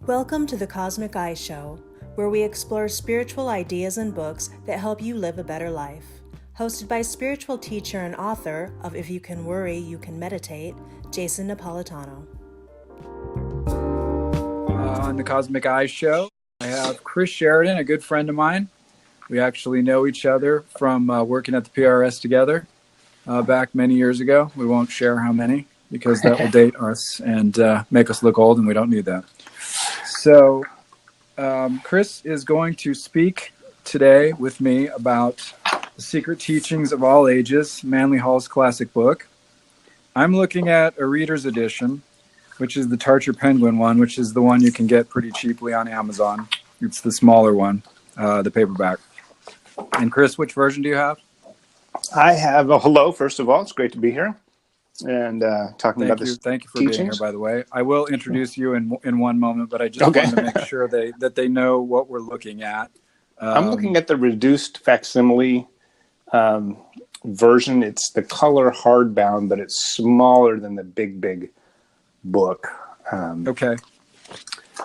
Welcome to the Cosmic Eye Show, where we explore spiritual ideas and books that help you live a better life. Hosted by spiritual teacher and author of If You Can Worry, You Can Meditate, Jason Napolitano. On the Cosmic Eye Show, I have Chris Sheridan, a good friend of mine. We actually know each other from working at the PRS together back many years ago. We won't share how many because that will date us and make us look old, and we don't need that. So Chris is going to speak today with me about The Secret Teachings of All Ages, Manly Hall's classic book. I'm looking at a reader's edition, which is the Tarcher Penguin one, which is the one you can get pretty cheaply on Amazon. It's the smaller one, the paperback. And Chris, which version do you have? I have hello, first of all. It's great to be here and talking about this. Thank you for teachings. being here, by the way. I will introduce you in one moment, but I just wanted to make sure that they know what we're looking at. I'm looking at the reduced facsimile version. It's the color hardbound, but it's smaller than the big book. Okay.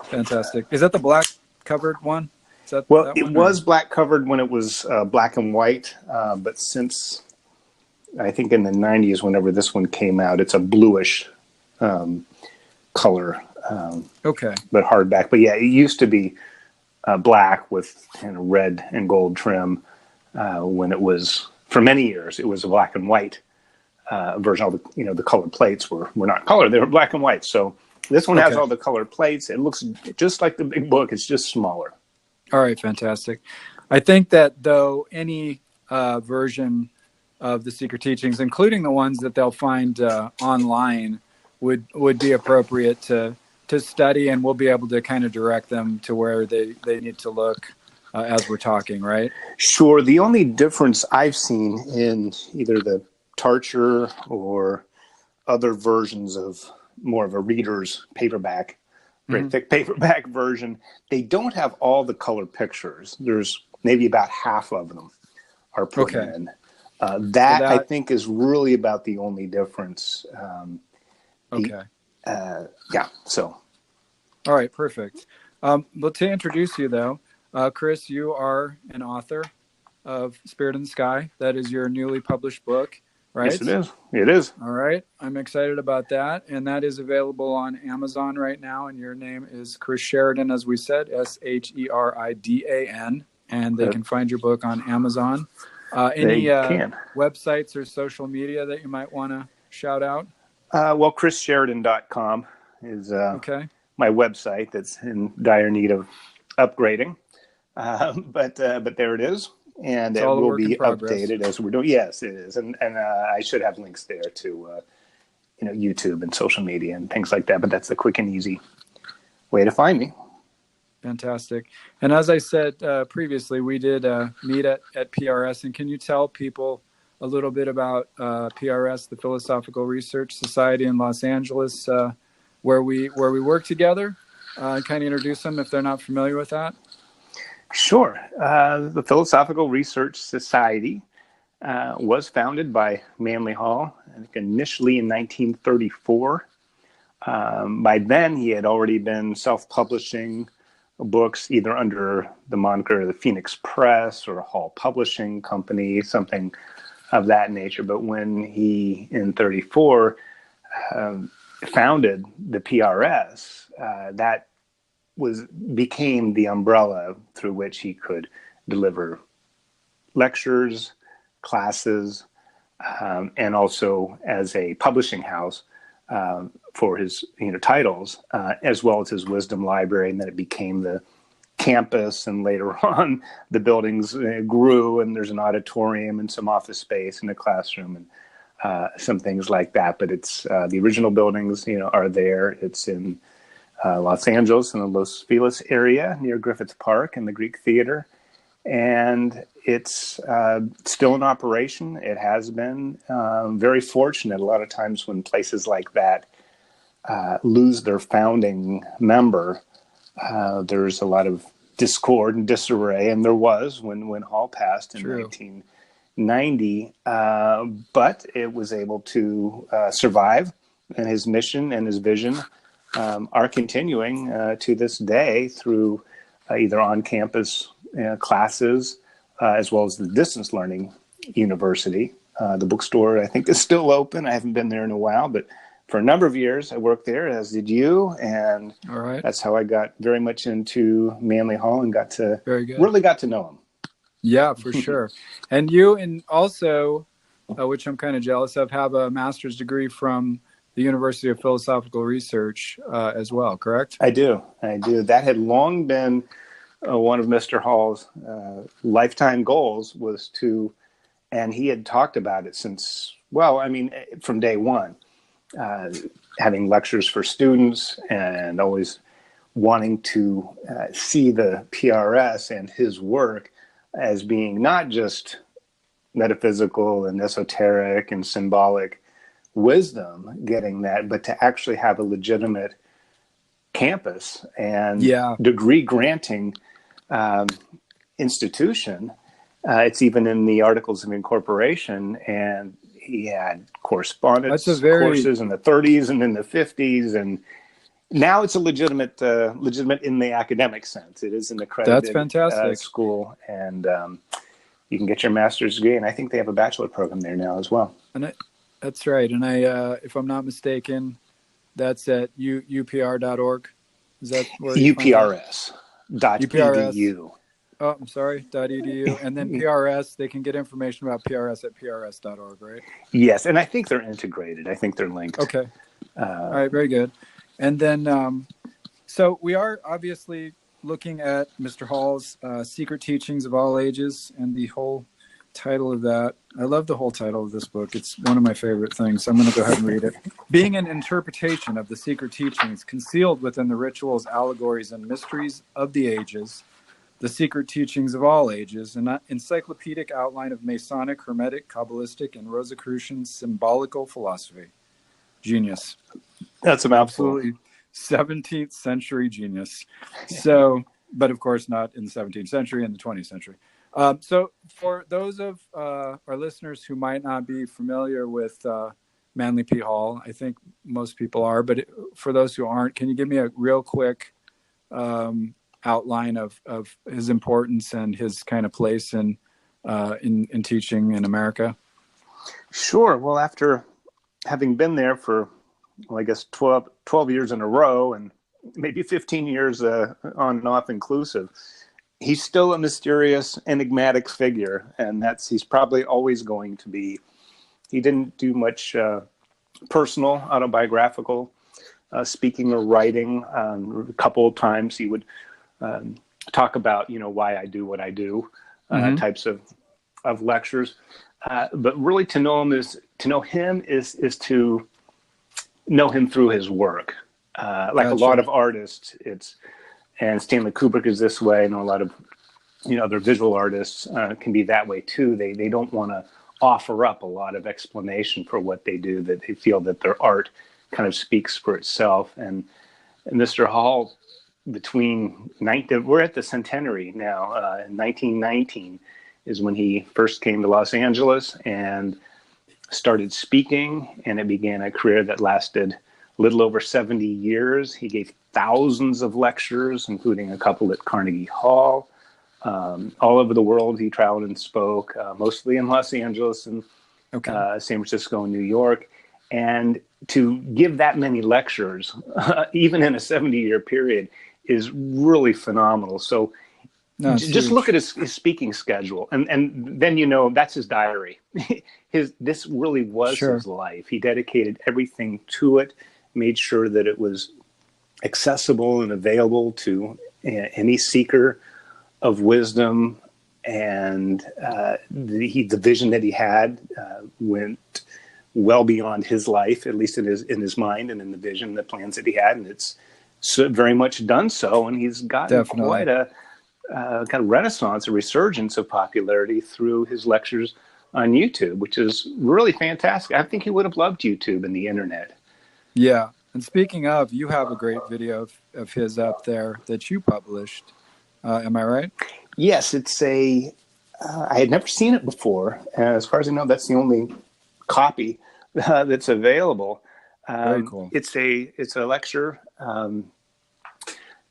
Fantastic. Is that the black covered one? It was black covered when it was black and white, but since I think in the 90s, whenever this one came out, it's a bluish color. Okay. But hardback. But yeah, it used to be black with kind of red and gold trim when it was, for many years, it was a black and white version. All the color plates were not color; they were black and white. So this one has all the color plates. It looks just like the big book. It's just smaller. All right, fantastic. I think that though any version of the Secret Teachings, including the ones that they'll find online, would be appropriate to study, and we'll be able to kind of direct them to where they need to look as we're talking, right? Sure. The only difference I've seen in either the Tarcher or other versions of more of a reader's paperback, very thick paperback version, they don't have all the color pictures. There's maybe about half of them are put in. That I think is really about the only difference. So. All right, perfect. Well, to introduce you, though, Chris, you are an author of Spirit in the Sky. That is your newly published book, right? Yes, it is. It is. All right. I'm excited about that. And that is available on Amazon right now. And your name is Chris Sheridan, as we said, Sheridan. And they can find your book on Amazon. Any websites or social media that you might want to shout out? ChrisSheridan.com is my website that's in dire need of upgrading. But there it is. And it will be updated as we're doing. Yes, it is. And I should have links there to YouTube and social media and things like that. But that's the quick and easy way to find me. Fantastic. And as I said previously, we did meet at PRS. And can you tell people a little bit about PRS, the Philosophical Research Society in Los Angeles, where we work together? Kind of introduce them if they're not familiar with that. Sure. The Philosophical Research Society was founded by Manly Hall, I think initially in 1934. By then, he had already been self-publishing books, either under the moniker of the Phoenix Press or Hall Publishing Company, something of that nature. But when he, in 34, founded the PRS, that became the umbrella through which he could deliver lectures, classes, and also as a publishing house for his titles, as well as his wisdom library. And then it became the campus, and later on the buildings grew, and there's an auditorium and some office space and a classroom and some things like that. But it's the original buildings are there. It's in Los Angeles in the Los Feliz area near Griffith Park and the Greek Theater. And it's still in operation. It has been very fortunate. A lot of times when places like that lose their founding member, there's a lot of discord and disarray. And there was when Hall passed in 1990. But it was able to survive, and his mission and his vision are continuing to this day through either on-campus classes as well as the distance learning university. The bookstore, I think, is still open. I haven't been there in a while, but for a number of years, I worked there, as did you, and All right. that's how I got very much into Manly Hall and really got to know him. Yeah, for sure. And you, and also, which I'm kind of jealous of, have a master's degree from the University of Philosophical Research as well, correct? I do. That had long been one of Mr. Hall's lifetime goals was to, and he had talked about it since, from day one. Having lectures for students and always wanting to see the PRS and his work as being not just metaphysical and esoteric and symbolic wisdom, getting that, but to actually have a legitimate campus and degree granting institution. It's even in the Articles of Incorporation, and he had correspondence courses in the 30s and in the 50s, and now it's a legitimate in the academic sense. It is an accredited school, and you can get your master's degree, and I think they have a bachelor program there now as well. And that's right. And if I'm not mistaken, that's at upr.org. Is that where UPRS.edu. Oh, I'm sorry, .edu. And then PRS, they can get information about PRS at prs.org, right? Yes, and I think they're integrated. I think they're linked. Okay. All right, very good. And then, so we are obviously looking at Mr. Hall's Secret Teachings of All Ages, and the whole title of that. I love the whole title of this book. It's one of my favorite things. So I'm going to go ahead and read it. Being an interpretation of the secret teachings concealed within the rituals, allegories, and mysteries of the ages, the secret teachings of all ages, an encyclopedic outline of Masonic, Hermetic, Kabbalistic, and Rosicrucian symbolical philosophy. Genius. That's a mouthful. Absolutely 17th century genius. So, but of course not in the 17th century, in the 20th century. So for those of our listeners who might not be familiar with Manly P. Hall, I think most people are, but for those who aren't, can you give me a real quick outline of his importance and his kind of place in teaching in America? Sure. Well, after having been there for, 12 years in a row and maybe 15 years on and off inclusive, he's still a mysterious, enigmatic figure, and he's probably always going to be. He didn't do much personal, autobiographical speaking or writing. A couple of times he would talk about, why I do what I do, types of lectures. But really, to know him is to know him through his work. Like a lot of artists, and Stanley Kubrick is this way, and a lot of other visual artists can be that way too. They don't want to offer up a lot of explanation for what they do, that they feel that their art kind of speaks for itself. And Mr. Hall, we're at the centenary now, in 1919 is when he first came to Los Angeles and started speaking, and it began a career that lasted a little over 70 years. He gave thousands of lectures, including a couple at Carnegie Hall. All over the world, he traveled and spoke, mostly in Los Angeles and San Francisco and New York. And to give that many lectures, even in a 70-year period, is really phenomenal. So just look at his speaking schedule, and then that's his diary. This really was his life. He dedicated everything to it, made sure that it was accessible and available to any seeker of wisdom, and the vision that he had went well beyond his life, at least in his mind and in the vision, the plans that he had, and it's very much done so. And he's gotten quite a kind of renaissance, a resurgence of popularity through his lectures on YouTube, which is really fantastic. I think he would have loved YouTube and the internet. Yeah. And speaking of, you have a great video of his up there that you published. Am I right? Yes, it's I had never seen it before. As far as I know, that's the only copy that's available. Very cool. It's a lecture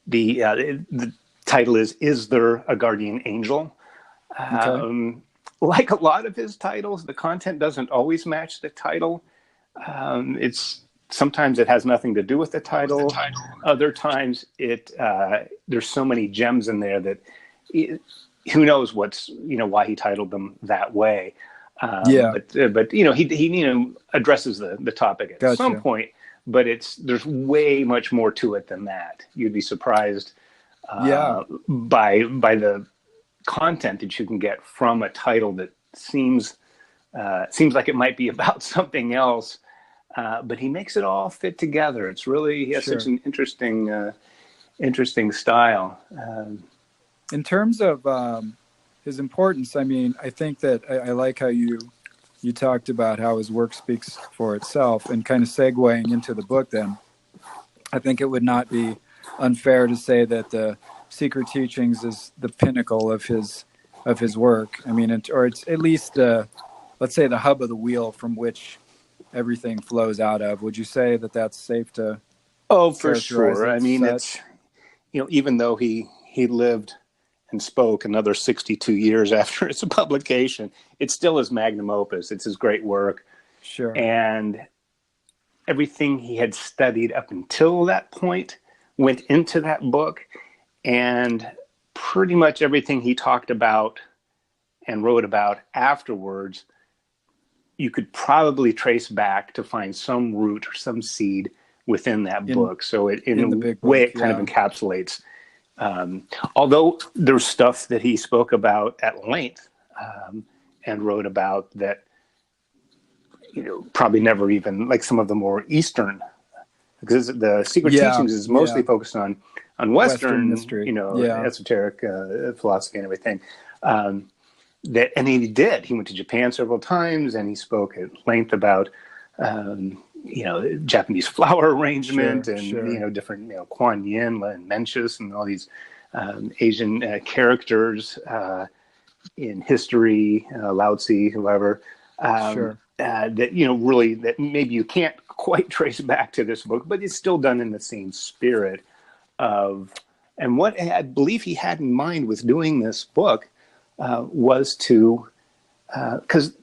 The title is There a Guardian Angel? Okay. Like a lot of his titles, the content doesn't always match the title. It's sometimes it has nothing to do with the title. Other times there's so many gems in there that who knows why he titled them that way. But he addresses the topic at some point, but there's way much more to it than that. You'd be surprised by the content that you can get from a title that seems like it might be about something else, but he makes it all fit together. It's really, he has such an interesting style. In terms of his importance, I mean, I think that I like how you talked about how his work speaks for itself, and kind of segueing into the book then, I think it would not be unfair to say that the Secret Teachings is the pinnacle of his work. I mean, or it's at least, let's say, the hub of the wheel from which everything flows out of. Would you say that that's safe to? Oh, for sure. I mean, it's, even though he lived and spoke another 62 years after its publication, it's still his magnum opus. It's his great work. Sure. And everything he had studied up until that point went into that book, and pretty much everything he talked about and wrote about afterwards, you could probably trace back to find some root or some seed within that book. So in a way, it kind of encapsulates. Although there's stuff that he spoke about at length and wrote about that, probably never even, like some of the more Eastern, because the Secret Teachings is mostly focused on Western mystery, esoteric philosophy and everything. And he did. He went to Japan several times, and he spoke at length about, Japanese flower arrangement different, Kuan Yin and Mencius and all these Asian characters in history, Lao Tzu, whoever. That really, that maybe you can't quite trace back to this book, but it's still done in the same spirit of. And what I believe he had in mind with doing this book was to, because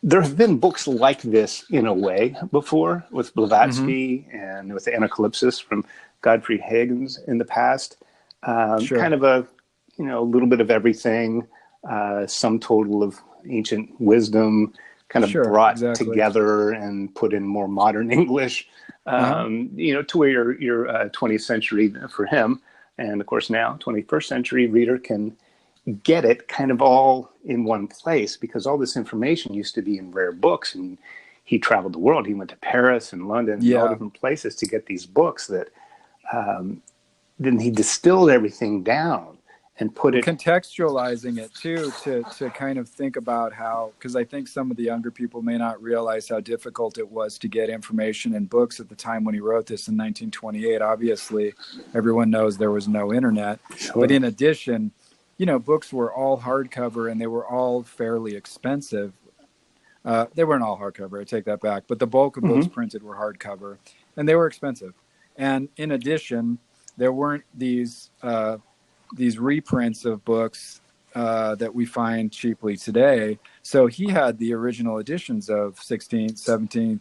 there have been books like this in a way before, with Blavatsky and with the Anacalypsis from Godfrey Higgins in the past. Kind of a little bit of everything, sum total of ancient wisdom, kind of brought together and put in more modern English, to where your 20th century for him, and of course now 21st century reader can get it kind of all in one place, because all this information used to be in rare books, and he traveled the world. He went to Paris and London and all different places to get these books that then he distilled everything down and put it, contextualizing it too, to kind of think about how, because I think some of the younger people may not realize how difficult it was to get information in books at the time when he wrote this in 1928. Obviously, everyone knows there was no internet, but in addition, books were all hardcover, and they were all fairly expensive. They weren't all hardcover, I take that back, but the bulk of books printed were hardcover, and they were expensive. And in addition, there weren't these reprints of books that we find cheaply today. So he had the original editions of 16th, 17th,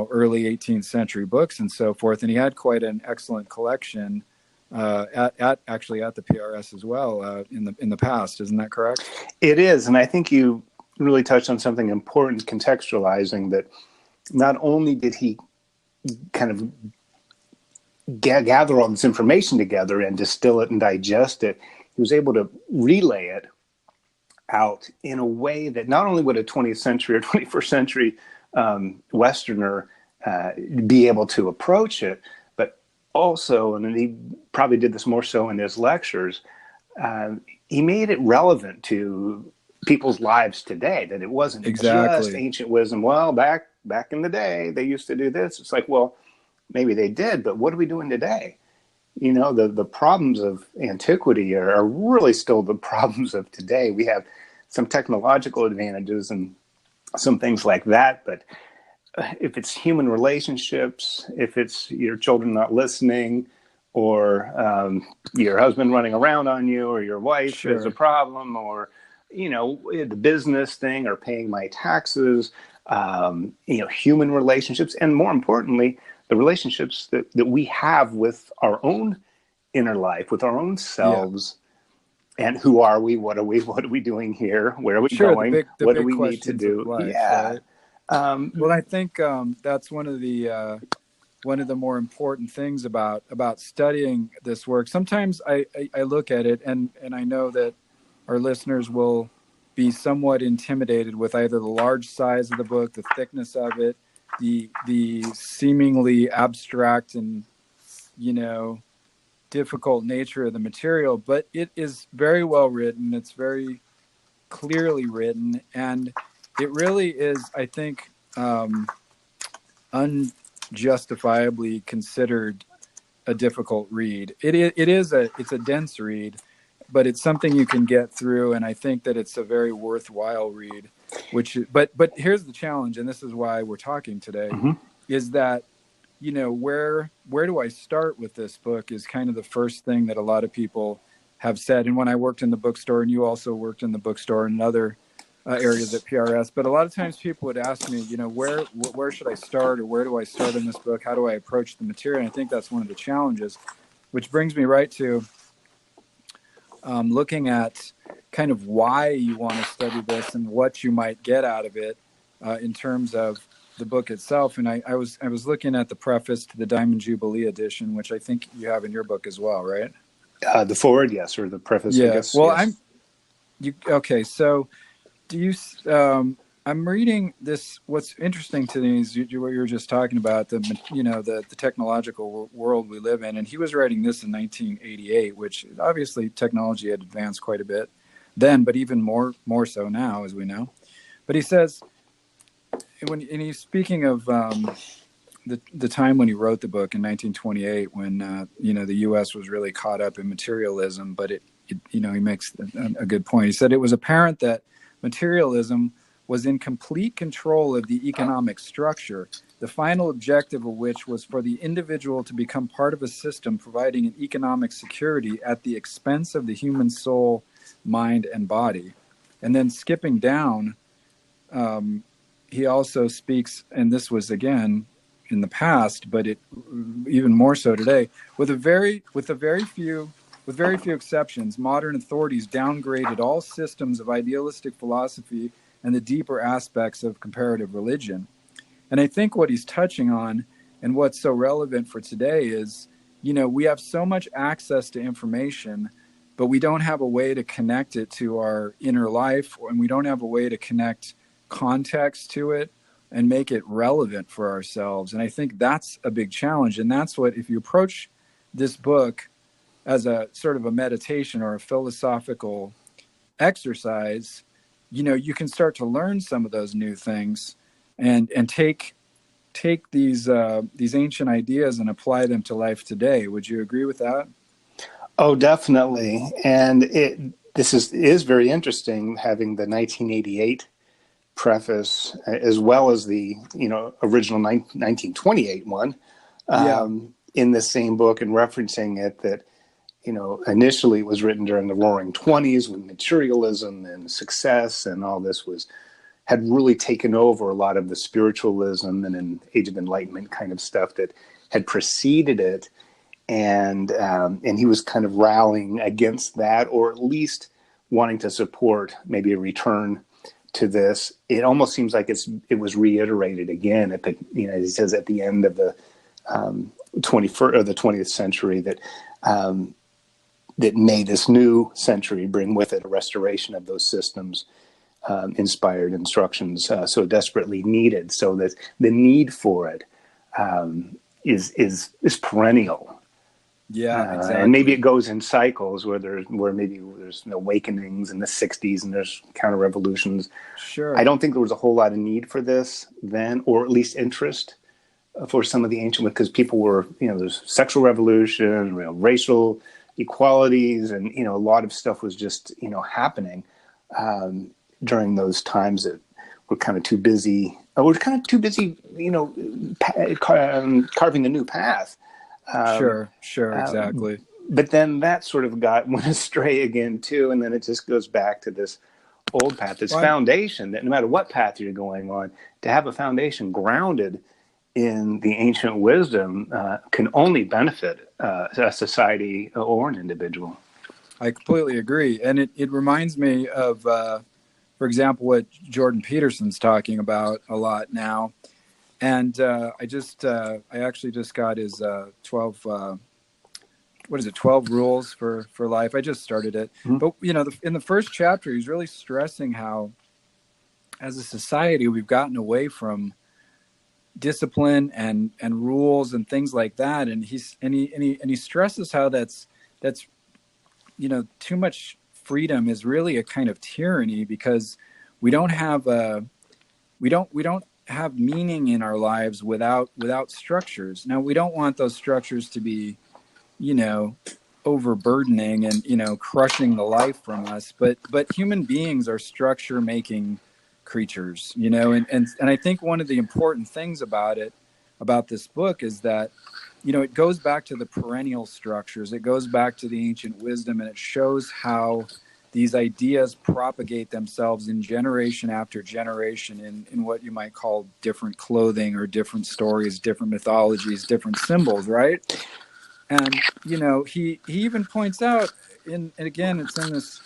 early 18th century books and so forth, and he had quite an excellent collection at the PRS as well in the past. Isn't that correct? It is, and I think you really touched on something important, contextualizing, that not only did he kind of gather all this information together and distill it and digest it, he was able to relay it out in a way that not only would a 20th century or 21st century Westerner be able to approach it, also, and he probably did this more so in his lectures, he made it relevant to people's lives today, that it wasn't just ancient wisdom. Well, back in the day, they used to do this. It's like, well, maybe they did, but what are we doing today? The problems of antiquity are really still the problems of today. We have some technological advantages and some things like that, but if it's human relationships, if it's your children not listening, or your husband running around on you, or your wife is a Sure. problem, or the business thing, or paying my taxes, human relationships, and more importantly, the relationships that we have with our own inner life, with our own Yeah. selves. And who are we? What are we? What are we doing here? Where are we Sure. going? The What do big we need to questions of do? life, Yeah. right? Well, I think that's one of the more important things about studying this work. Sometimes I look at it and I know that our listeners will be somewhat intimidated with either the large size of the book, the thickness of it, the seemingly abstract and difficult nature of the material, but it is very well written. It's very clearly written, and it really is, I think, unjustifiably considered a difficult read. It's a dense read, but it's something you can get through, and I think that it's a very worthwhile read. But here's the challenge, and this is why we're talking today, Mm-hmm. is that where do I start with this book is kind of the first thing that a lot of people have said. And when I worked in the bookstore, and you also worked in the bookstore and other areas at PRS, but a lot of times people would ask me, where should I start, or where do I start in this book? How do I approach the material? And I think that's one of the challenges, which brings me right to looking at kind of why you want to study this and what you might get out of it in terms of the book itself. And I was looking at the preface to the Diamond Jubilee edition, which I think you have in your book as well, right? The forward, yes, or the preface, I Yeah. guess. Well, yes. Okay. So do you, I'm reading this. What's interesting to me is what you were just talking about, the technological world we live in. And he was writing this in 1988, which obviously technology had advanced quite a bit then, but even more so now, as we know. But he says, and he's speaking of the time when he wrote the book in 1928, when the U.S. was really caught up in materialism. But he makes a good point. He said it was apparent that materialism was in complete control of the economic structure, the final objective of which was for the individual to become part of a system providing an economic security at the expense of the human soul, mind, and body. And then skipping down, he also speaks, and this was again in the past, but it even more so today, with very few exceptions, modern authorities downgraded all systems of idealistic philosophy and the deeper aspects of comparative religion. And I think what he's touching on, and what's so relevant for today, is we have so much access to information, but we don't have a way to connect it to our inner life, and we don't have a way to connect context to it and make it relevant for ourselves. And I think that's a big challenge. And that's what, if you approach this book as a sort of a meditation or a philosophical exercise, you can start to learn some of those new things and take these ancient ideas and apply them to life today. Would you agree with that? Oh, definitely. And this is very interesting, having the 1988 preface as well as the original 1928 one in the same book, and referencing it that initially it was written during the Roaring '20s, when materialism and success and all this had really taken over a lot of the spiritualism and Age of Enlightenment kind of stuff that had preceded it. And he was kind of rallying against that, or at least wanting to support maybe a return to this. It almost seems like it was reiterated again at the he says at the end of the 21st or the 20th century that may this new century bring with it a restoration of those systems, inspired instructions so desperately needed. So that the need for it is perennial. Yeah, exactly. And maybe it goes in cycles where maybe there's awakenings in the 60s and there's counter revolutions. Sure. I don't think there was a whole lot of need for this then, or at least interest for some of the ancient, because people were, there's sexual revolution, racial equalities, and, a lot of stuff was just, happening during those times that we're kind of too busy we're kind of too busy, carving a new path. Sure, exactly. But then that sort of went astray again too, and then it just goes back to this old path, this foundation that no matter what path you're going on, to have a foundation grounded in the ancient wisdom can only benefit a society or an individual. I completely agree, and it reminds me of, for example, what Jordan Peterson's talking about a lot now. And I actually just got his 12 rules for life. I just started it. Mm-hmm. But, in the first chapter, he's really stressing how, as a society, we've gotten away from discipline and rules and things like that. And he stresses how that's too much freedom is really a kind of tyranny, because we don't have have meaning in our lives without structures. Now, we don't want those structures to be, overburdening and, crushing the life from us. But human beings are structure making creatures, and I think one of the important things about this book is that, it goes back to the perennial structures. It goes back to the ancient wisdom, and it shows how these ideas propagate themselves in generation after generation in what you might call different clothing or different stories, different mythologies, different symbols, right? And, he even points out, and again, it's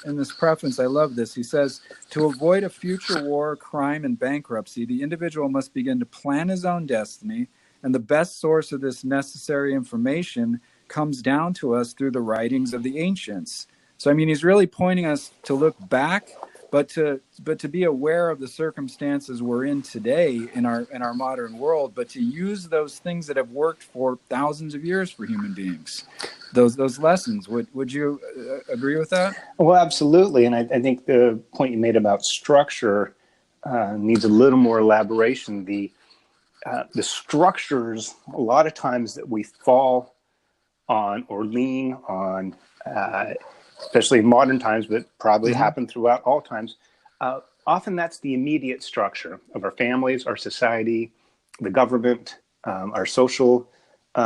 in this preface, I love this. He says, to avoid a future war, crime, and bankruptcy, the individual must begin to plan his own destiny, and the best source of this necessary information comes down to us through the writings of the ancients. So, he's really pointing us to look back, but to be aware of the circumstances we're in today in our modern world, but to use those things that have worked for thousands of years for human beings. Those lessons. Would you agree with that? Well, absolutely. And I think the point you made about structure needs a little more elaboration. The structures, a lot of times that we fall on or lean on, especially in modern times, but probably happen throughout all times. Often that's the immediate structure of our families, our society, the government, our social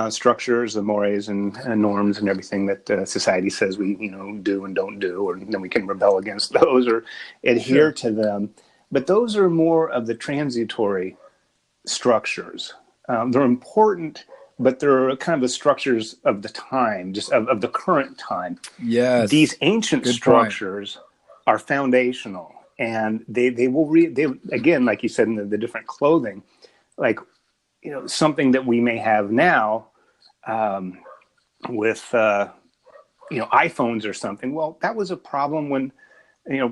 structures, the mores and norms and everything that society says we do and don't do, or then we can rebel against those or adhere to them. But those are more of the transitory structures. They're important, but they're kind of the structures of the time, just of the current time. Yes. These ancient structures are foundational, and they will again, like you said, in the different clothing, like, something that we may have now with, iPhones or something. Well, that was a problem when,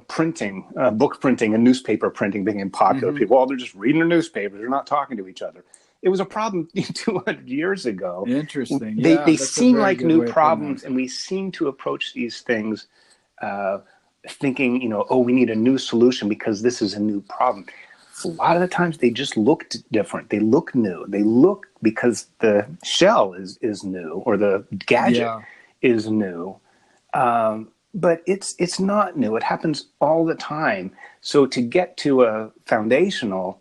printing, book printing and newspaper printing became popular. People, they're just reading their newspapers. They're not talking to each other. It was a problem 200 years ago. Interesting. They seem like new problems, and we seem to approach these things thinking, we need a new solution because this is a new problem. A lot of the times they just look different. They look new. They look because the shell is new or the gadget is new. But it's not new. It happens all the time. So to get to a foundational,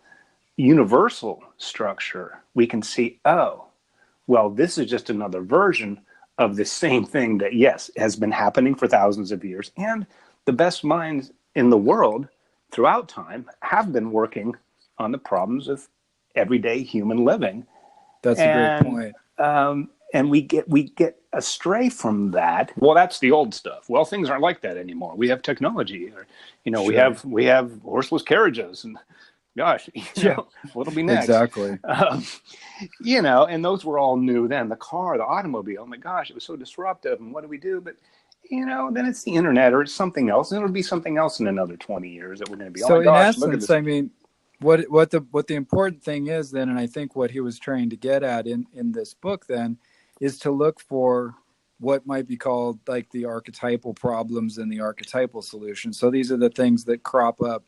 universal structure, we can see, this is just another version of the same thing that, yes, has been happening for thousands of years. And the best minds in the world throughout time have been working on the problems of everyday human living. That's a great point. And we get astray from that. Well, that's the old stuff. Well, things aren't like that anymore. We have technology, or we have horseless carriages, and gosh, what'll be next? Exactly. And those were all new then. The car, the automobile. Oh my gosh, it was so disruptive. And what do we do? But then it's the internet or it's something else, and it'll be something else in another 20 years that we're going to be. So in essence, what the important thing is then, and I think what he was trying to get at in this book then, is to look for what might be called like the archetypal problems and the archetypal solutions. So these are the things that crop up,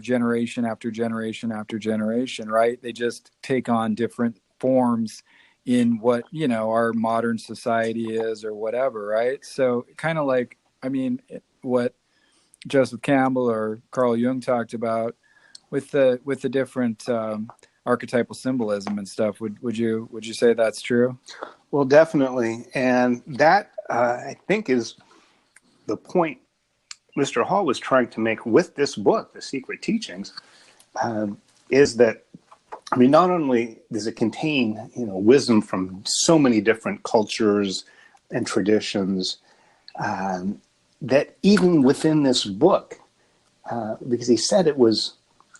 generation after generation after generation, right? They just take on different forms in what, our modern society is or whatever, right? So kind of like, what Joseph Campbell or Carl Jung talked about with the different archetypal symbolism and stuff. Would you say that's true? Well, definitely, and that I think is the point Mr. Hall was trying to make with this book, The Secret Teachings, is that, I mean, not only does it contain, wisdom from so many different cultures and traditions, that even within this book, because he said it was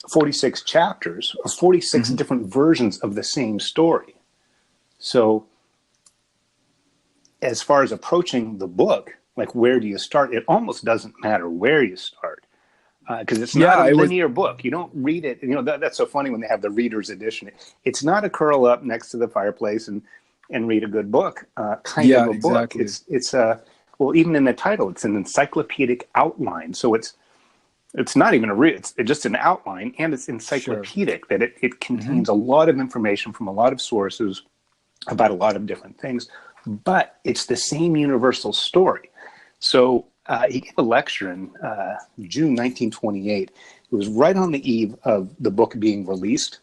46 chapters, or 46 Mm-hmm. different versions of the same story. So as far as approaching the book, like where do you start? It almost doesn't matter where you start, because it's not a linear book. You don't read it. That's so funny when they have the reader's edition. It's not a curl up next to the fireplace and read a good book kind of a book. Exactly. It's well, even in the title, it's an encyclopedic outline. So it's not even it's just an outline, and it's encyclopedic. Sure. That it contains a lot of information from a lot of sources about a lot of different things, but it's the same universal story. So he gave a lecture in June 1928. It was right on the eve of the book being released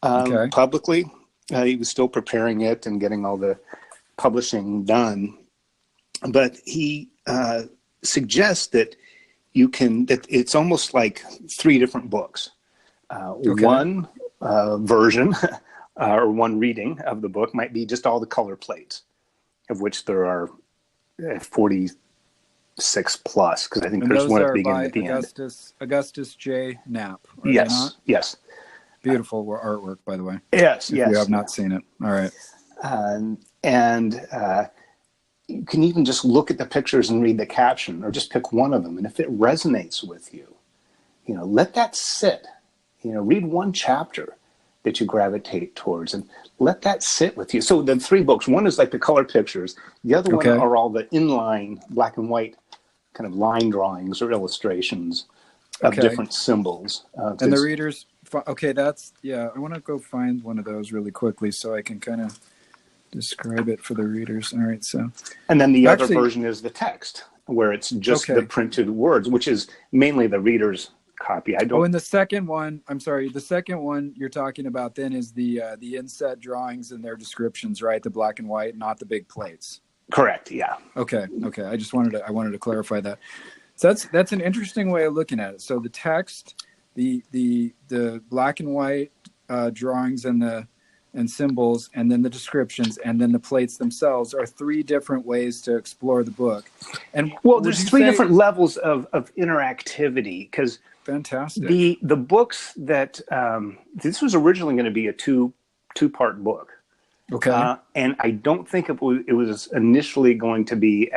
publicly. He was still preparing it and getting all the publishing done. But he suggests that that it's almost like three different books. One version or one reading of the book might be just all the color plates, of which there are 46 plus, because I think there's one at the beginning and at the end. Augustus J. Knapp. Yes. Beautiful artwork, by the way. Yes. If you have not seen it. All right. And you can even just look at the pictures and read the caption, or just pick one of them. And if it resonates with you, let that sit. Read one chapter that you gravitate towards, and let that sit with you. So the three books, one is like the color pictures. The other one are all the inline black and white kind of line drawings or illustrations of different symbols. And the readers, I want to go find one of those really quickly so I can kind of describe it for the readers. All right, so. And then the other version is the text, where it's just the printed words, which is mainly the reader's copy. And the second one, the second one you're talking about then is the inset drawings and their descriptions, right? The black and white, not the big plates. Correct. Yeah. Okay. I just wanted to clarify that. So that's an interesting way of looking at it. So the text, the black and white drawings and symbols, and then the descriptions, and then the plates themselves are three different ways to explore the book. And there's three different levels of interactivity, because fantastic. The books that this was originally going to be a two-part book. Okay. And I don't think it was initially going to be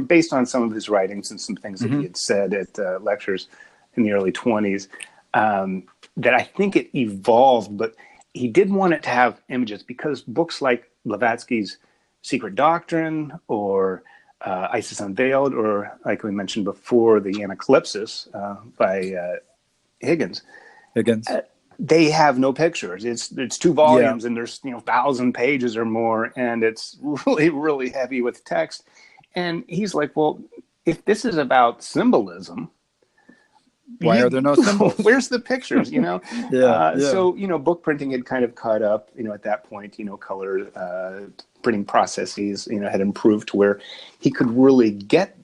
based on some of his writings and some things that he had said at lectures in the early 1920s, that I think it evolved, but he did want it to have images, because books like Blavatsky's Secret Doctrine or Isis Unveiled, or like we mentioned before, the Anacalypsis by Higgins, they have no pictures. It's two volumes, and there's 1,000 pages or more, and it's really, really heavy with text. And he's like, well, if this is about symbolism, why are there no symbols? Where's the pictures? So book printing had kind of caught up. At that point, color printing processes had improved to where he could really get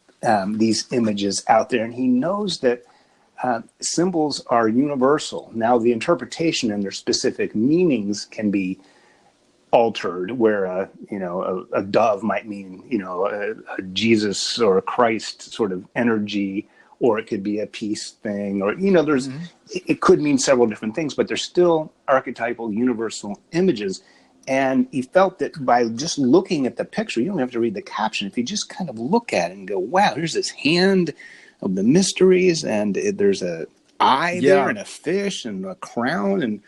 these images out there, and he knows that symbols are universal. Now, the interpretation and their specific meanings can be altered, where a dove might mean a Jesus or a Christ sort of energy, or it could be a peace thing, or it could mean several different things, but they're still archetypal universal images. And he felt that by just looking at the picture, you don't have to read the caption. If you just kind of look at it and go, wow, here's this hand of the mysteries, and there's a eye there, and a fish, and a crown, and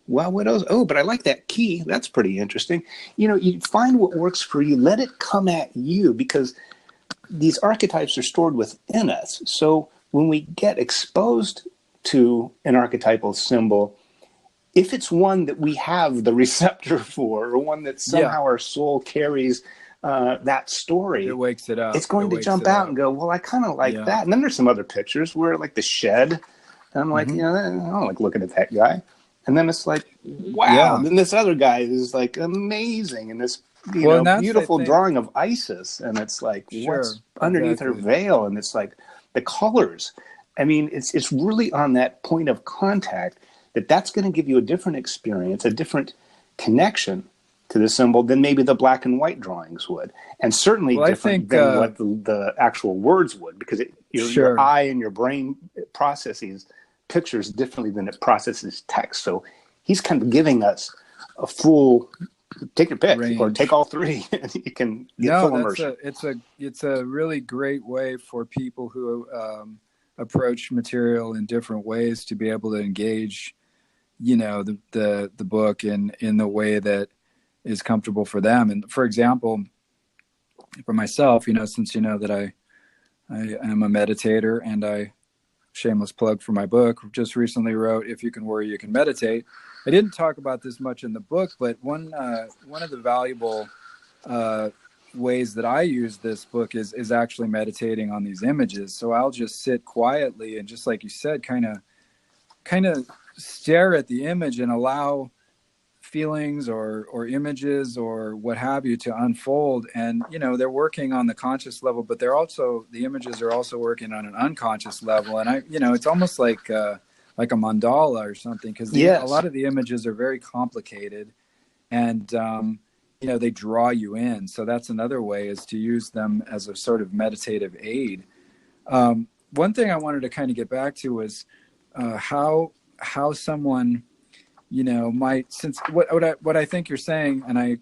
wow, what else? Oh, but I like that key. That's pretty interesting. You find what works for you. Let it come at you, because these archetypes are stored within us. So when we get exposed to an archetypal symbol, if it's one that we have the receptor for, or one that somehow our soul carries that story, it wakes it up. It's going to jump out and go, well, I kind of like that. And then there's some other pictures where, like the shed, And I'm like, Mm-hmm. I don't like looking at that guy. And then it's like, wow. Yeah. And then this other guy is like amazing. And this, Well, and that's, I beautiful think, drawing of Isis. And it's like, sure, what's underneath her exactly. veil? And it's like the colors. I mean, it's really on that point of contact that's going to give you a different experience, a different connection to the symbol than maybe the black and white drawings would, and certainly Well, I different think, than what the actual words would, because your sure. eye and your brain processes pictures differently than it processes text. So he's kind of giving us a full, take your pick or take Range. all three, and you can get No, full that's immersion. it's a really great way for people who approach material in different ways to be able to engage, the book in the way that is comfortable for them. And for example, for myself, since you know that I am a meditator, and I, shameless plug for my book, just recently wrote "If You Can Worry, You Can Meditate." I didn't talk about this much in the book, but one of the valuable ways that I use this book is actually meditating on these images. So I'll just sit quietly and, just like you said, kind of stare at the image and allow feelings or images or what have you to unfold. And they're working on the conscious level, but the images are also working on an unconscious level. And it's almost like a mandala or something, because a Yes. lot of the images are very complicated, and they draw you in. So that's another way, is to use them as a sort of meditative aid. One thing I wanted to kind of get back to was how someone might, since what I think you're saying, and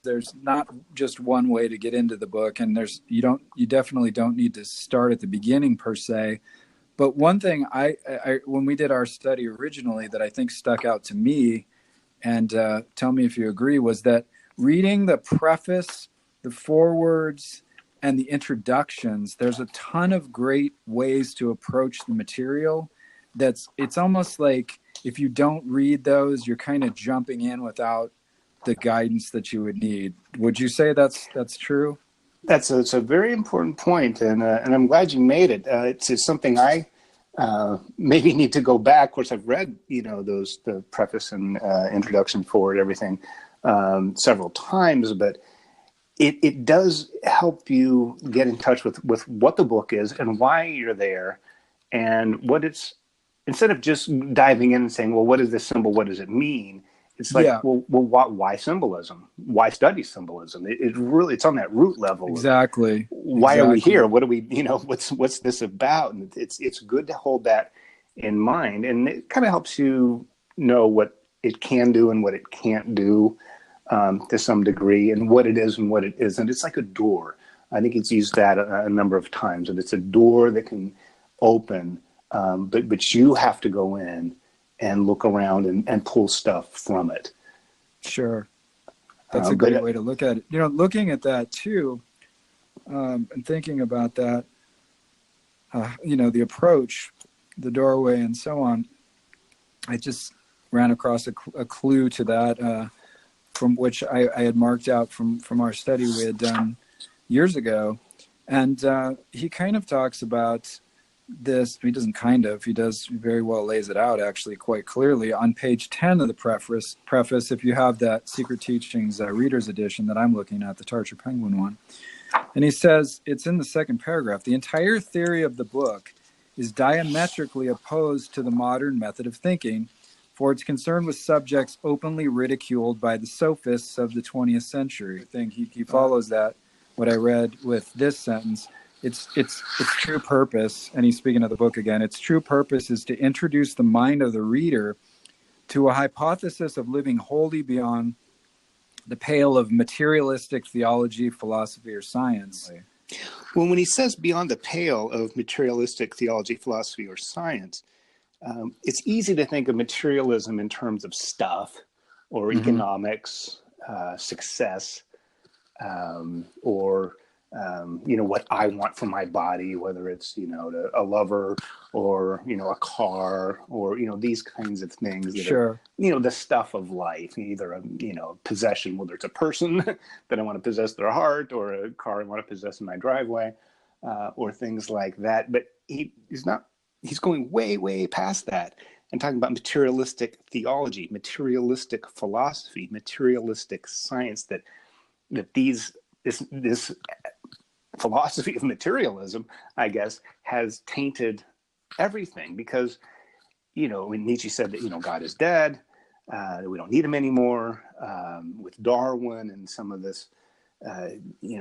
there's not just one way to get into the book, and you definitely don't need to start at the beginning per se. But one thing I when we did our study originally, that I think stuck out to me, and tell me if you agree, was that reading the preface, the forewords, and the introductions, there's a ton of great ways to approach the material. It's almost like, if you don't read those, you're kind of jumping in without the guidance that you would need. Would you say that's true? It's a very important point, and I'm glad you made it. It's something I maybe need to go back. Of course, I've read the preface and introduction for it, everything, several times, but it does help you get in touch with what the book is and why you're there, and what it's, instead of just diving in and saying, well, what is this symbol? What does it mean? It's like, Yeah, why symbolism? Why study symbolism? It's on that root level of exactly. why are we Exactly. here? What do we, what's this about? And it's good to hold that in mind, and it kind of helps you know what it can do and what it can't do, to some degree, and what it is and what it isn't. It's like a door. I think it's used that a number of times, and it's a door that can open, but you have to go in and look around and pull stuff from it. Sure. That's a But great way to look at it. Looking at that too, and thinking about that, the approach, the doorway, and so on. I just ran across a clue to that, from which I had marked out from our study we had done years ago. And he kind of talks about this. He doesn't kind of, he does very well, lays it out actually quite clearly on page 10 of the preface, if you have that Secret Teachings Reader's Edition that I'm looking at, the Tarcher Penguin one. And he says, it's in the second paragraph, the entire theory of the book is diametrically opposed to the modern method of thinking, for it's concerned with subjects openly ridiculed by the sophists of the 20th century. He follows that, what I read, with this sentence. Its true purpose, and he's speaking of the book again, its true purpose is to introduce the mind of the reader to a hypothesis of living wholly beyond the pale of materialistic theology, philosophy, or science. well, when he says beyond the pale of materialistic theology, philosophy, or science, it's easy to think of materialism in terms of stuff or economics, success, or what I want for my body, whether it's a lover or a car, or these kinds of things that Sure. are the stuff of life, either a possession, whether it's a person that I want to possess their heart, or a car I want to possess in my driveway, or things like that. But he's not he's going way, way past that and talking about materialistic theology, materialistic philosophy, materialistic science, that this philosophy of materialism, I guess, has tainted everything because, when Nietzsche said that, God is dead, we don't need him anymore, with Darwin and some of this,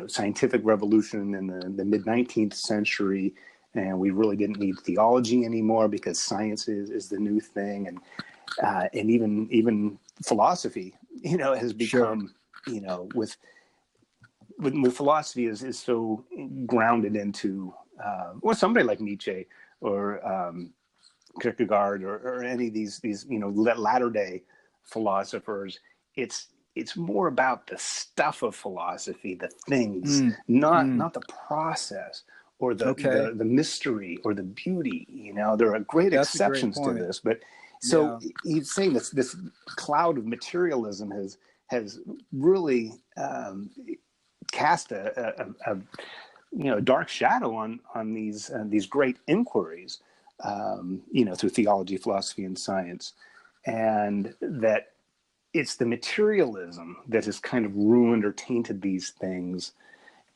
scientific revolution in the mid-19th century, and we really didn't need theology anymore because science is the new thing, and even philosophy, has become, with philosophy is so grounded into, or somebody like Nietzsche or Kierkegaard or any of these latter day philosophers. It's more about the stuff of philosophy, the things, not the process or the mystery or the beauty. There are great exceptions to this, but so he's saying this cloud of materialism has really cast a dark shadow on these great inquiries, through theology, philosophy, and science, and that it's the materialism that has kind of ruined or tainted these things.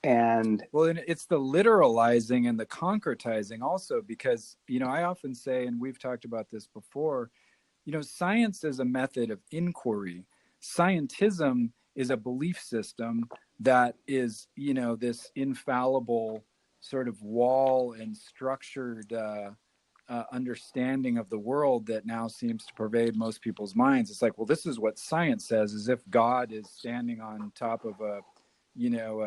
And it's the literalizing and the concretizing also, because I often say, and we've talked about this before, science is a method of inquiry. Scientism is a belief system that is, this infallible sort of wall and structured understanding of the world that now seems to pervade most people's minds. It's like, well, this is what science says, as if God is standing on top of a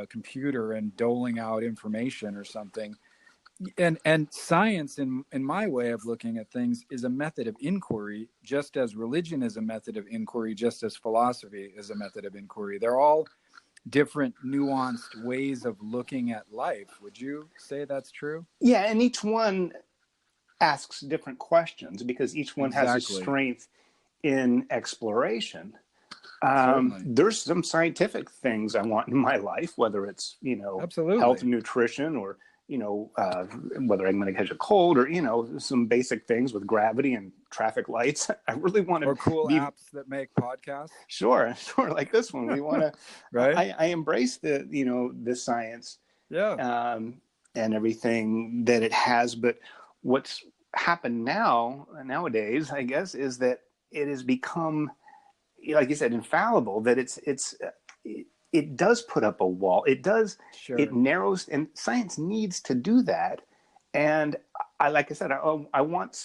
computer and doling out information or something. And science, in my way of looking at things, is a method of inquiry, just as religion is a method of inquiry, just as philosophy is a method of inquiry. They're all different, nuanced ways of looking at life. Would you say that's true? Yeah, and each one asks different questions because each one has a strength in exploration. There's some scientific things I want in my life, whether it's, health and nutrition, or, whether I'm going to catch a cold, or, some basic things with gravity and traffic lights. I really want to. Or cool apps that make podcasts. Sure. Like this one. We want to, right? I embrace the science, and everything that it has. But what's happened nowadays, I guess, is that it has become, like you said, infallible, that it does put up a wall. It does, it narrows, and science needs to do that. And like I said, I want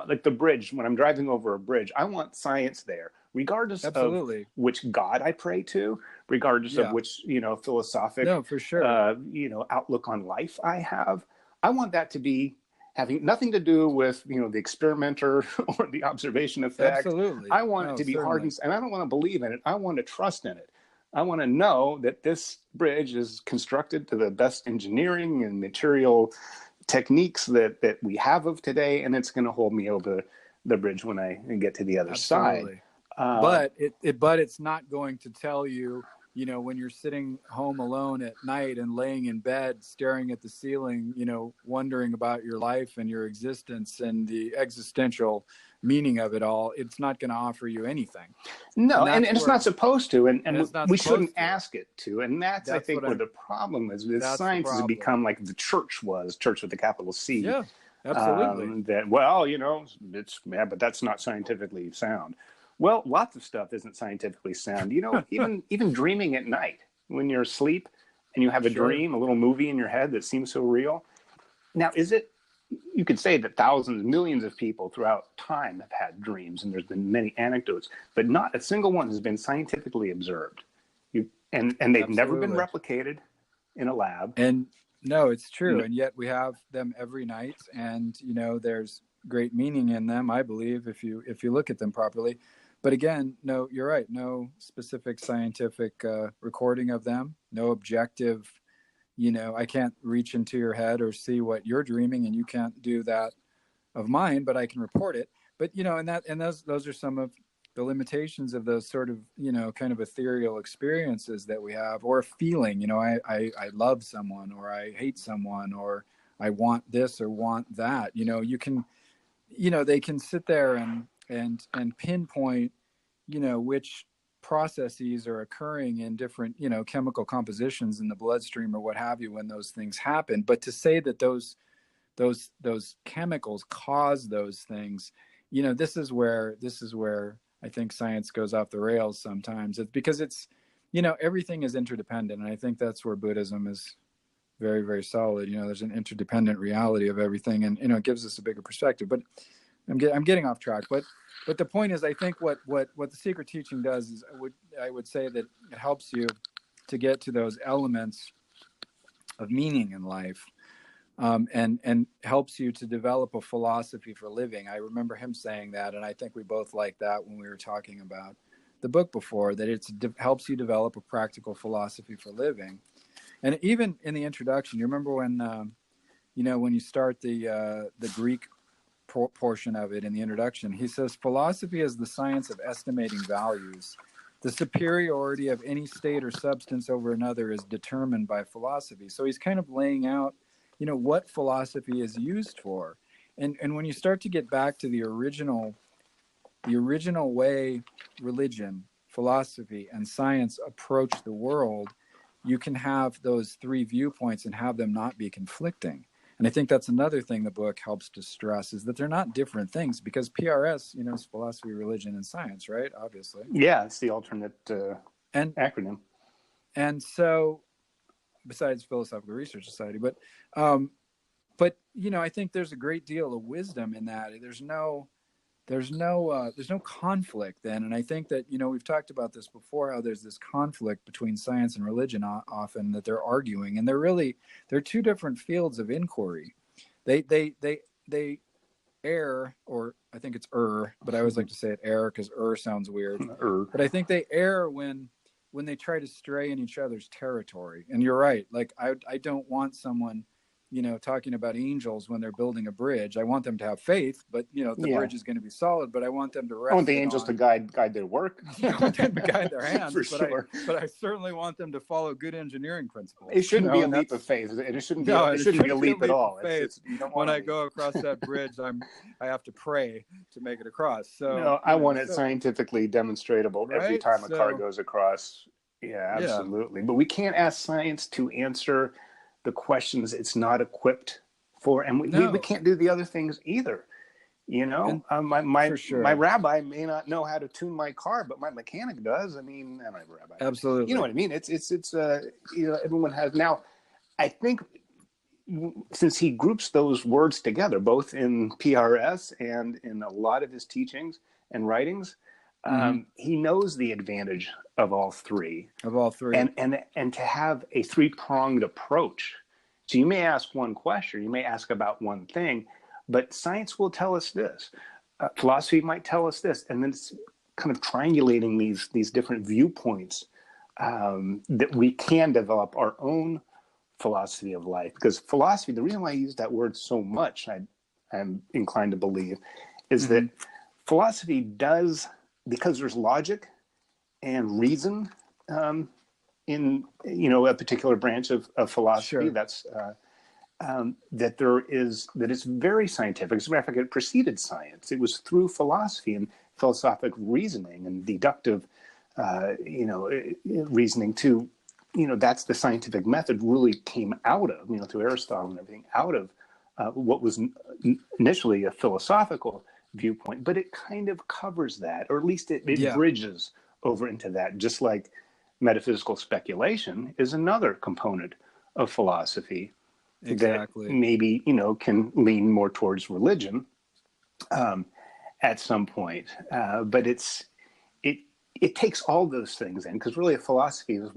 like the bridge, when I'm driving over a bridge, I want science there, regardless of which God I pray to, regardless of which, philosophic, outlook on life I have. I want that to be having nothing to do with, the experimenter or the observation effect. Absolutely. I want it to be hardened, and I don't want to believe in it. I want to trust in it. I want to know that this bridge is constructed to the best engineering and material techniques that we have of today, and it's going to hold me over the bridge when I get to the other side. But it's not going to tell you, when you're sitting home alone at night and laying in bed, staring at the ceiling, wondering about your life and your existence and the existential meaning of it all, it's not going to offer you anything. No, and it's not supposed to, and we shouldn't ask it to. And that's I think, where the problem is. Science has become like the church was, church with a capital C. Yeah, absolutely. But that's not scientifically sound. Well, lots of stuff isn't scientifically sound. Even dreaming at night when you're asleep and you have a dream, a little movie in your head that seems so real. Now, you could say that thousands, millions of people throughout time have had dreams, and there's been many anecdotes, but not a single one has been scientifically observed. And they've never been replicated in a lab. And no, it's true. And yet we have them every night, and there's great meaning in them, I believe, if you look at them properly. But again, no, you're right. No specific scientific recording of them. No objective. I can't reach into your head or see what you're dreaming, and you can't do that of mine. But I can report it. But those are some of the limitations of those sort of kind of ethereal experiences that we have, or a feeling. I love someone, or I hate someone, or I want this or want that. You can, they can sit there and pinpoint, which processes are occurring in different, chemical compositions in the bloodstream or what have you when those things happen. But to say that those chemicals cause those things, this is where I think science goes off the rails sometimes. It's because everything is interdependent, and I think that's where Buddhism is very, very solid. There's an interdependent reality of everything, and it gives us a bigger perspective. But I'm getting off track. But the point is, I think what the secret teaching does is I would say that it helps you to get to those elements of meaning in life, and helps you to develop a philosophy for living. I remember him saying that, and I think we both liked that when we were talking about the book before, that it helps you develop a practical philosophy for living. And even in the introduction, you remember when when you start the Greek portion of it in the introduction, he says, philosophy is the science of estimating values. The superiority of any state or substance over another is determined by philosophy. So he's kind of laying out, what philosophy is used for. And when you start to get back to the original way religion, philosophy, and science approach the world, you can have those three viewpoints and have them not be conflicting. And I think that's another thing the book helps to stress, is that they're not different things, because PRS, is philosophy, religion, and science, right? Obviously. Yeah, it's the alternate acronym. And so, besides Philosophical Research Society, but I think there's a great deal of wisdom in that. There's no conflict then. And I think that, we've talked about this before, how there's this conflict between science and religion often, that they're arguing, and they're two different fields of inquiry. They err, or I think it's but I always like to say it err because sounds weird. But I think they err when they try to stray in each other's territory. And you're right. Like I don't want someone, talking about angels when they're building a bridge. I want them to have faith, but the bridge is going to be solid. But I want them to rest. I want the angels to guide their work. I want them to guide their hands, for sure. But I certainly want them to follow good engineering principles. It shouldn't be a leap of faith, and it shouldn't be a leap at all. When I go across that bridge, I have to pray to make it across. So I want it scientifically demonstratable every time a car goes across. Yeah, absolutely. Yeah. But we can't ask science to answer the questions it's not equipped for, and we can't do the other things either. My rabbi may not know how to tune my car, but my mechanic does. I mean, I'm a rabbi. Absolutely. You know what I mean? It's everyone has. Now, I think since he groups those words together, both in PRS and in a lot of his teachings and writings, he knows the advantage of all three. And to have a three-pronged approach. So you may ask one question, you may ask about one thing, but science will tell us this. Philosophy might tell us this. And then it's kind of triangulating these different viewpoints that we can develop our own philosophy of life. Because philosophy, the reason why I use that word so much, I'm inclined to believe, is that philosophy does, because there's logic and reason in a particular branch of philosophy, that's that it's very scientific. As a matter of fact, it preceded science. It was through philosophy and philosophic reasoning and deductive reasoning too. That's the scientific method really came out of, through Aristotle and everything, out of what was initially a philosophical viewpoint, but it kind of covers that, or at least it bridges over into that, just like metaphysical speculation is another component of philosophy that maybe, can lean more towards religion at some point. But it takes all those things in, because really a philosophy is,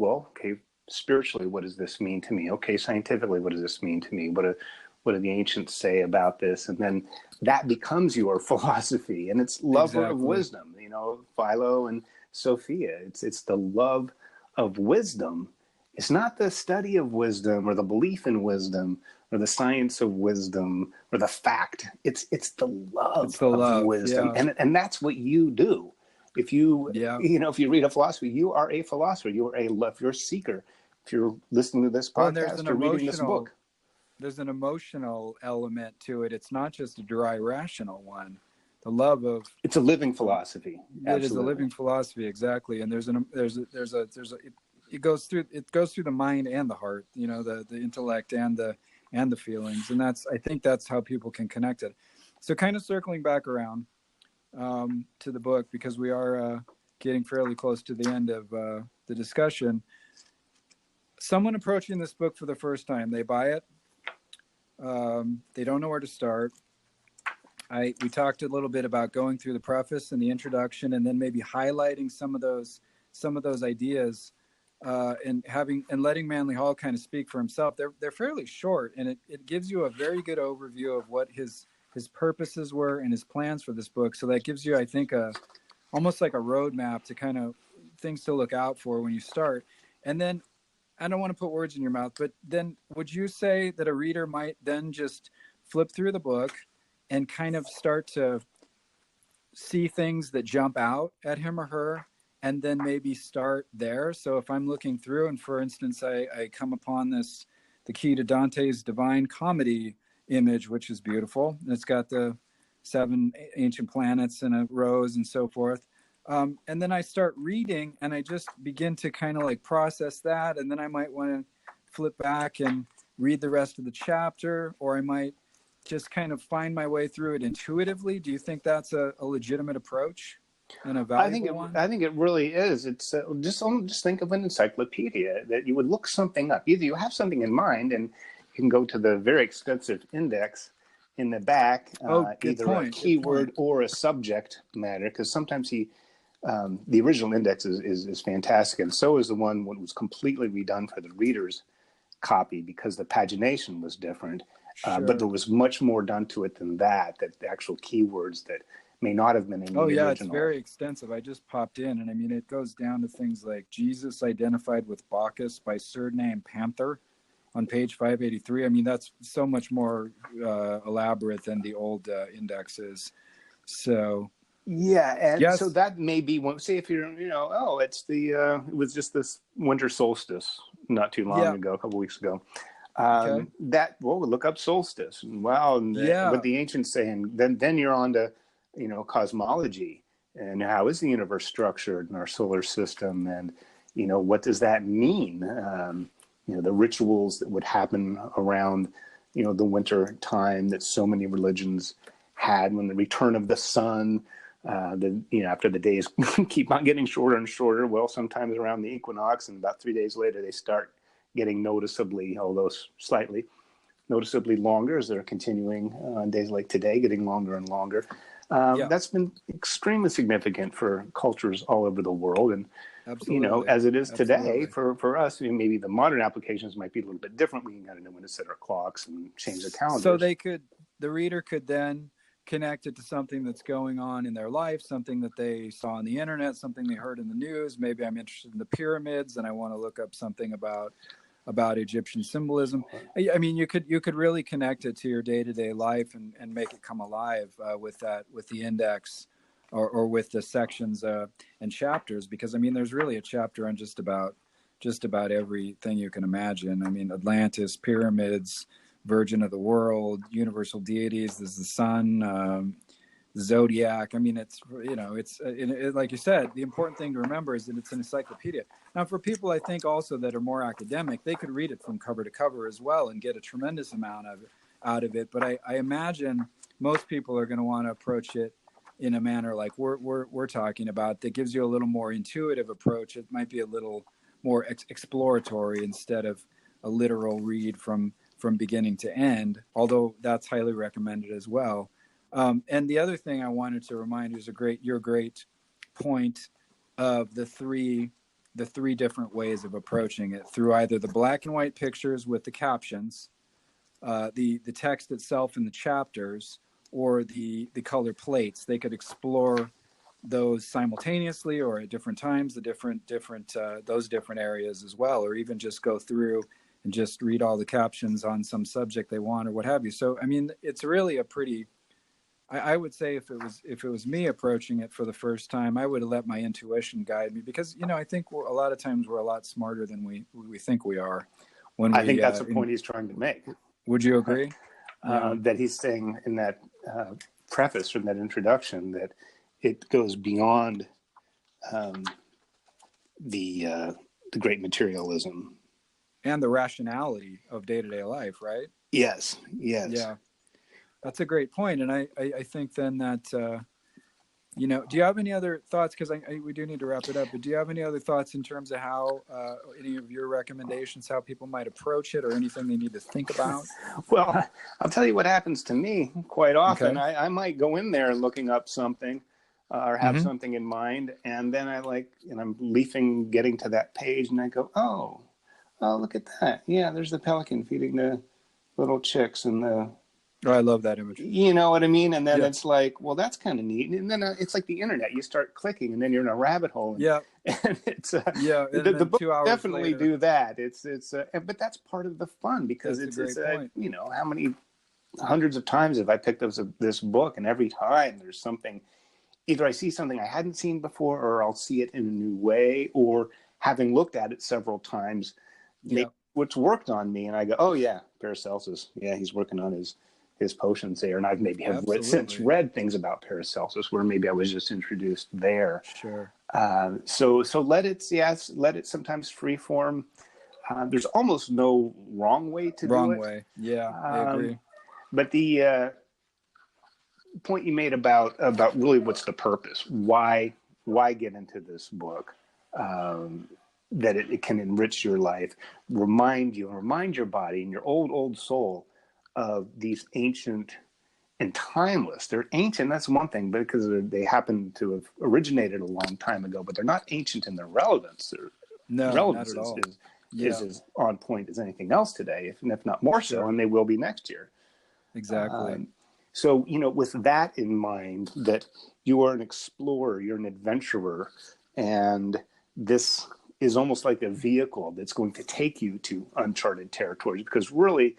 spiritually, what does this mean to me? Okay, scientifically, what does this mean to me? What do the ancients say about this? And then that becomes your philosophy, and it's love of wisdom, Philo and Sophia. It's the love of wisdom. It's not the study of wisdom or the belief in wisdom or the science of wisdom or the fact. It's the love of wisdom, and that's what you do. If you if you read a philosophy, you are a philosopher. You are you're a seeker. If you're listening to this podcast, you're reading this book. there's an emotional element to it. It's not just a dry rational one. The love of It's a living philosophy. it is a Absolutely. living philosophy, exactly. And it goes through the mind and the heart, the intellect and the feelings, and I think that's how people can connect it. So kind of circling back around to the book, because we are getting fairly close to the end of the discussion. Someone approaching this book for the first time, they buy it. They don't know where to start. We talked a little bit about going through the preface and the introduction, and then maybe highlighting some of those ideas, and letting Manly Hall kind of speak for himself. They're fairly short, and it gives you a very good overview of what his purposes were and his plans for this book. So that gives you, I think, almost like a roadmap to kind of things to look out for when you start. And then, I don't want to put words in your mouth, but then would you say that a reader might then just flip through the book and kind of start to see things that jump out at him or her, and then maybe start there? So if I'm looking through and, for instance, I come upon the key to Dante's Divine Comedy image, which is beautiful. And it's got the 7 ancient planets in a rows and so forth. And then I start reading, and I just begin to kind of like process that. And then I might want to flip back and read the rest of the chapter, or I might just kind of find my way through it intuitively. Do you think that's a legitimate approach and a valuable one? I think it really is. It's just think of an encyclopedia that you would look something up. Either you have something in mind, and you can go to the very extensive index in the back, either a keyword or a subject matter, because sometimes the original index is fantastic, and so is the one that was completely redone for the reader's copy because the pagination was different. Sure. But there was much more done to it than that the actual keywords that may not have been in the original. It's very extensive. I just popped in, and I mean, it goes down to things like Jesus identified with Bacchus by surname Panther on page 583. I mean, that's so much more elaborate than the old indexes. So yeah, and yes. So that may be one. Say if you're, it was just this winter solstice not too long ago, a couple weeks ago. Look up solstice. And what the ancients say, and then you're on to, cosmology and how is the universe structured in our solar system, and what does that mean? The rituals that would happen around, the winter time that so many religions had, when the return of the sun. After the days keep on getting shorter and shorter, well, sometimes around the equinox, and about 3 days later, they start getting noticeably, although slightly, noticeably longer as they're continuing on days like today, getting longer and longer. That's been extremely significant for cultures all over the world. And, as it is today, for us, maybe the modern applications might be a little bit different. We can kind of know when to set our clocks and change the calendars. So the reader could then connect it to something that's going on in their life, something that they saw on the internet, something they heard in the news. Maybe I'm interested in the pyramids and I want to look up something about Egyptian symbolism. I mean, you could really connect it to your day-to-day life and make it come alive with the index or with the sections and chapters, because I mean, there's really a chapter on just about everything you can imagine. I mean, Atlantis, pyramids, Virgin of the world, universal deities. There's the sun, the zodiac. I mean, it's like you said, the important thing to remember is that it's an encyclopedia. Now, for people, I think also that are more academic, they could read it from cover to cover as well and get a tremendous amount out of it. But I imagine most people are going to want to approach it in a manner like we're talking about, that gives you a little more intuitive approach. It might be a little more exploratory instead of a literal read from beginning to end, although that's highly recommended as well. And the other thing I wanted to remind you is your great point of the three different ways of approaching it, through either the black and white pictures with the captions, the text itself in the chapters, or the color plates. They could explore those simultaneously or at different times, those different areas as well, or even just go through and just read all the captions on some subject they want or what have you. So, I mean, it's really a pretty, I would say if it was me approaching it for the first time, I would have let my intuition guide me, because, I think a lot of times we're a lot smarter than we think we are. I think that's the point he's trying to make. Would you agree? Yeah. That he's saying in that preface from that introduction that it goes beyond the great materialism And the rationality of day-to-day life, right? Yes. Yeah, that's a great point. And I think then that, do you have any other thoughts? Because we do need to wrap it up, but do you have any other thoughts in terms of how, any of your recommendations, how people might approach it or anything they need to think about? Well, I'll tell you what happens to me quite often. Okay. I might go in there looking up something or have something in mind, and then I'm leafing, getting to that page, and I go, oh, look at that. Yeah, there's the pelican feeding the little chicks and the... Oh, I love that image. You know what I mean? And then it's like, well, that's kind of neat. And then it's like the internet. You start clicking, and then you're in a rabbit hole. And, and it's the book definitely later. Do that. But that's part of the fun because it's how many hundreds of times have I picked up this book, and every time there's something. Either I see something I hadn't seen before, or I'll see it in a new way, or having looked at it several times, what's worked on me, and I go, oh yeah, Paracelsus. Yeah, he's working on his potions there, and I've maybe since read things about Paracelsus where maybe I was just introduced there. Sure. So let it sometimes free form. There's almost no wrong way to do it. Wrong way. Yeah, I agree. But the point you made about really what's the purpose? Why get into this book? That it can enrich your life, remind your body and your old soul of these ancient and timeless. They're ancient, that's one thing, but because they happen to have originated a long time ago, but they're not ancient in their relevance. Their relevance is as on point as anything else today, if not more so, and they will be next year. Exactly. So, with that in mind, that you are an explorer, you're an adventurer, and this is almost like a vehicle that's going to take you to uncharted territories, because really,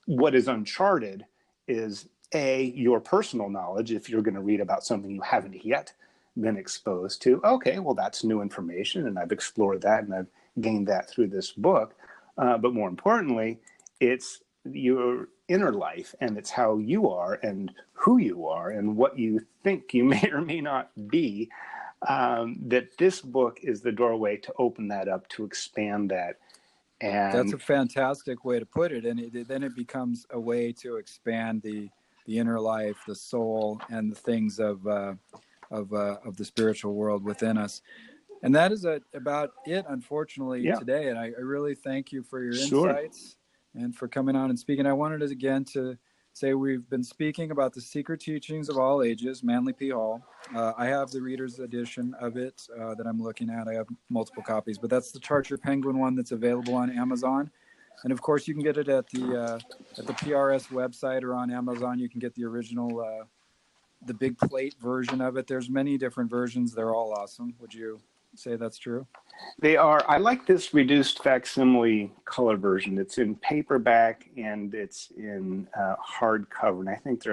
what is uncharted is your personal knowledge. If you're going to read about something you haven't yet been exposed to, okay, well, that's new information, and I've explored that, and I've gained that through this book. But more importantly, it's your inner life, and it's how you are and who you are and what you think you may or may not be. That this book is the doorway to open that up, to expand that. And that's a fantastic way to put it. And then it becomes a way to expand the inner life, the soul, and the things of the spiritual world within us. And that is about it, unfortunately, today. And I really thank you for your insights and for coming on and speaking. I wanted again to say we've been speaking about the secret teachings of all ages, Manly P. Hall. I have the reader's edition of it that I'm looking at. I have multiple copies, but that's the Charger Penguin one that's available on Amazon. And of course, you can get it at the PRS website or on Amazon. You can get the original, the big plate version of it. There's many different versions. They're all awesome. Would you say that's true? They are. I like this reduced facsimile color version. It's in paperback and it's in hardcover, and I think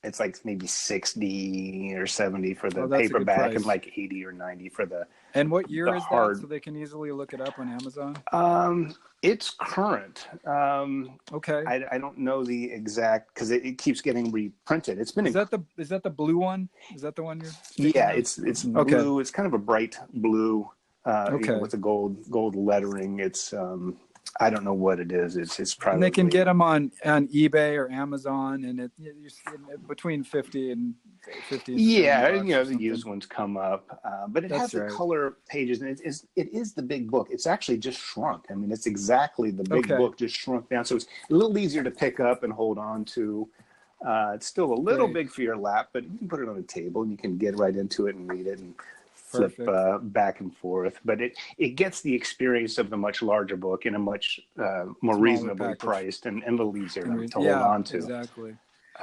it's like maybe 60 or 70 for the paperback and like 80 or 90 for the. And what year is that? So they can easily look it up on Amazon. It's current. Okay. I don't know the exact, because it keeps getting reprinted. It's been. Is that the blue one? Is that the one you're speaking of? It's blue. Okay. It's kind of a bright blue. With the gold lettering. It's I don't know what it is. It's probably. And they can get them on eBay or Amazon, and you're between 50 and 50. The used ones come up, but it has the color pages, and it is the big book. It's actually just shrunk. I mean, it's exactly the big book, just shrunk down, so it's a little easier to pick up and hold on to. It's still a little big for your lap, but you can put it on a table and you can get right into it and read it and flip back and forth. But it gets the experience of the much larger book in a much more reasonably priced and a little easier to hold on to. Exactly.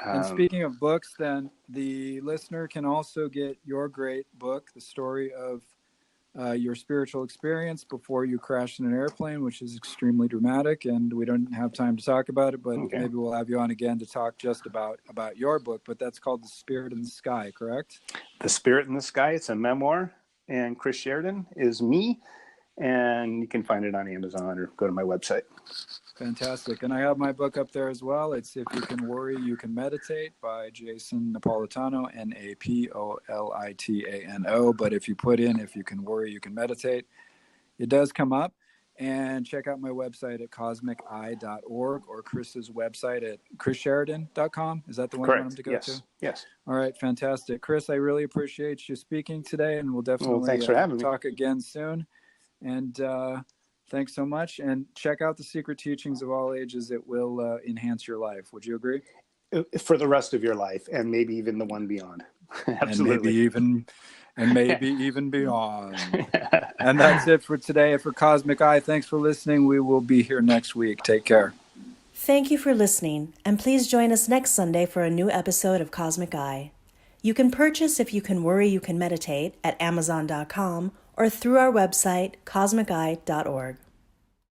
And speaking of books, then the listener can also get your great book, The Story of Your Spiritual Experience Before You Crashed in an Airplane, which is extremely dramatic, and we don't have time to talk about it, but maybe we'll have you on again to talk just about your book. But that's called The Spirit in the Sky, correct? The Spirit in the Sky. It's a memoir, and Chris Sheridan is me, and you can find it on Amazon or go to my website. Fantastic. And I have my book up there as well. It's If You Can Worry, You Can Meditate by Jason Napolitano, Napolitano. But if you put in If You Can Worry, You Can Meditate, it does come up. And check out my website at cosmiceye.org or Chris's website at chrissheridan.com. Is that the one Correct. you want him to go yes. to? Yes. All right, fantastic. Chris, I really appreciate you speaking today, and we'll definitely thanks for having me. talk again soon. And thanks so much. And check out the Secret Teachings of All Ages. It will enhance your life. Would you agree? For the rest of your life, and maybe even the one beyond. Absolutely. And maybe even beyond. And that's it for today for Cosmic Eye. Thanks for listening. We will be here next week. Take care. Thank you for listening, and please join us next Sunday for a new episode of Cosmic Eye. You can purchase If You Can Worry, You Can Meditate at Amazon.com or through our website, cosmiceye.org.